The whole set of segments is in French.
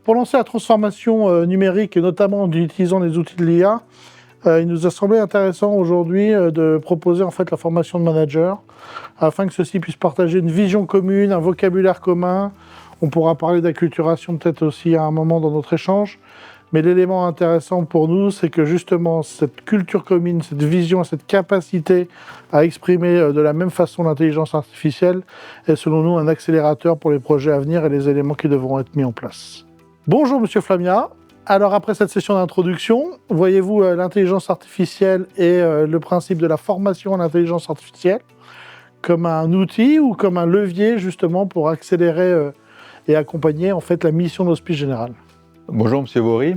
pour lancer la transformation numérique, et notamment en utilisant les outils de l'IA, il nous a semblé intéressant aujourd'hui de proposer en fait la formation de managers, afin que ceux-ci puissent partager une vision commune, un vocabulaire commun. On pourra parler d'acculturation peut-être aussi à un moment dans notre échange. Mais l'élément intéressant pour nous, c'est que justement cette culture commune, cette vision, cette capacité à exprimer de la même façon l'intelligence artificielle est selon nous un accélérateur pour les projets à venir et les éléments qui devront être mis en place. Bonjour Monsieur Flamia. Alors après cette session d'introduction, voyez-vous l'intelligence artificielle et le principe de la formation en intelligence artificielle comme un outil ou comme un levier justement pour accélérer et accompagner en fait la mission de l'Hospice Général? Bonjour Monsieur Bory.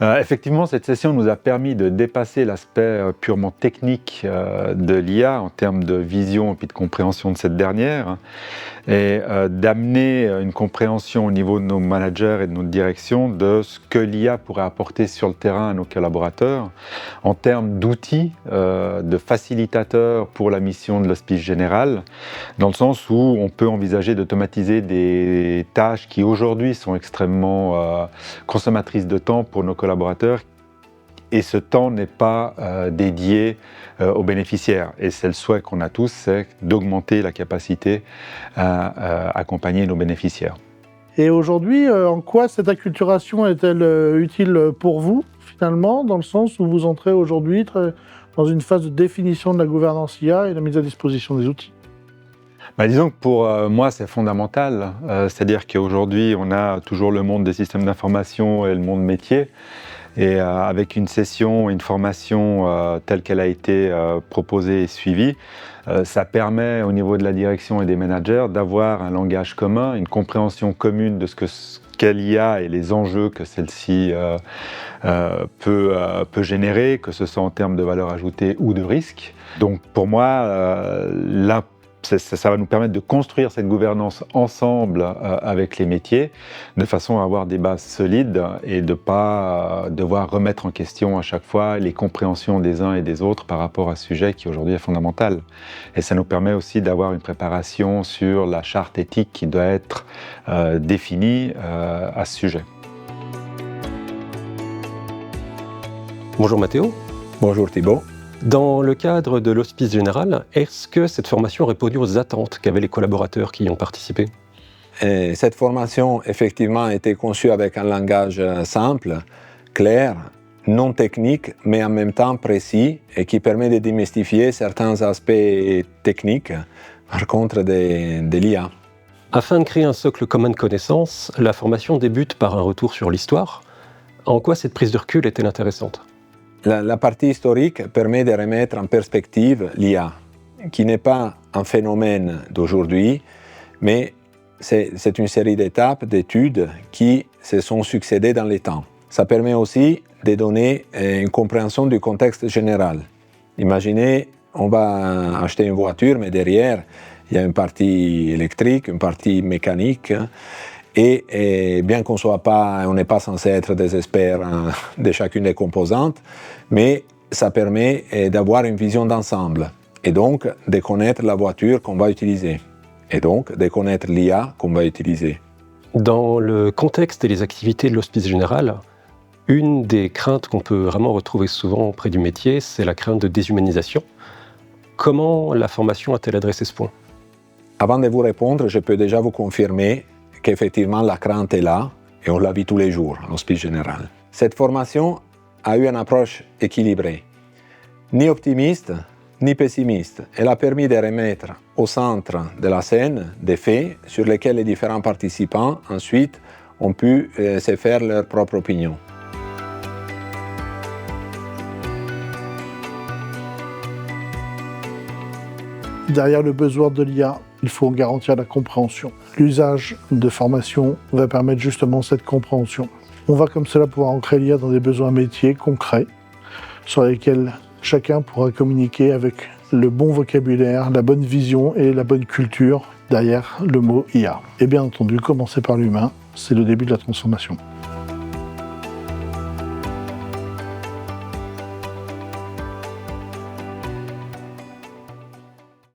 Effectivement, cette session nous a permis de dépasser l'aspect purement technique de l'IA en termes de vision et puis de compréhension de cette dernière et d'amener une compréhension au niveau de nos managers et de notre direction de ce que l'IA pourrait apporter sur le terrain à nos collaborateurs en termes d'outils, de facilitateurs pour la mission de l'Hospice Général, dans le sens où on peut envisager d'automatiser des tâches qui aujourd'hui sont extrêmement consommatrices de temps pour nos collaborateurs, et ce temps n'est pas dédié aux bénéficiaires. Et c'est le souhait qu'on a tous, c'est d'augmenter la capacité à accompagner nos bénéficiaires. Et aujourd'hui, en quoi cette acculturation est-elle utile pour vous, finalement, dans le sens où vous entrez aujourd'hui dans une phase de définition de la gouvernance IA et de la mise à disposition des outils? Disons que pour moi, c'est fondamental. C'est-à-dire qu'aujourd'hui, on a toujours le monde des systèmes d'information et le monde métier. Et avec une session, une formation telle qu'elle a été proposée et suivie, ça permet au niveau de la direction et des managers d'avoir un langage commun, une compréhension commune de ce qu'est l'IA et les enjeux que celle-ci peut générer, que ce soit en termes de valeur ajoutée ou de risque. Donc pour moi, ça va nous permettre de construire cette gouvernance ensemble avec les métiers, de façon à avoir des bases solides et de ne pas devoir remettre en question à chaque fois les compréhensions des uns et des autres par rapport à ce sujet qui aujourd'hui est fondamental. Et ça nous permet aussi d'avoir une préparation sur la charte éthique qui doit être définie à ce sujet. Bonjour Mathéo. Bonjour Thibault. Dans le cadre de l'Hospice Général, est-ce que cette formation répondit aux attentes qu'avaient les collaborateurs qui y ont participé? Cette formation, effectivement, a été conçue avec un langage simple, clair, non technique, mais en même temps précis et qui permet de démystifier certains aspects techniques, par contre, de l'IA. Afin de créer un socle commun de connaissances, la formation débute par un retour sur l'histoire. En quoi cette prise de recul est-elle intéressante? La partie historique permet de remettre en perspective l'IA, qui n'est pas un phénomène d'aujourd'hui, mais c'est une série d'étapes, d'études qui se sont succédées dans le temps. Ça permet aussi de donner une compréhension du contexte général. Imaginez, on va acheter une voiture, mais derrière, il y a une partie électrique, une partie mécanique, et bien qu'on on n'est pas censé être des experts de chacune des composantes, mais ça permet d'avoir une vision d'ensemble et donc de connaître la voiture qu'on va utiliser et donc de connaître l'IA qu'on va utiliser. Dans le contexte et les activités de l'Hospice Général, une des craintes qu'on peut vraiment retrouver souvent auprès du métier, c'est la crainte de déshumanisation. Comment la formation a-t-elle adressé ce point? Avant de vous répondre, je peux déjà vous confirmer qu'effectivement la crainte est là et on la vit tous les jours à l'Hospice Général. Cette formation a eu une approche équilibrée, ni optimiste ni pessimiste. Elle a permis de remettre au centre de la scène des faits sur lesquels les différents participants ensuite ont pu se faire leur propre opinion. Derrière le buzzword de l'IA, il faut garantir la compréhension. L'usage de formation va permettre justement cette compréhension. On va comme cela pouvoir ancrer l'IA dans des besoins métiers concrets sur lesquels chacun pourra communiquer avec le bon vocabulaire, la bonne vision et la bonne culture derrière le mot IA. Et bien entendu, commencer par l'humain, c'est le début de la transformation.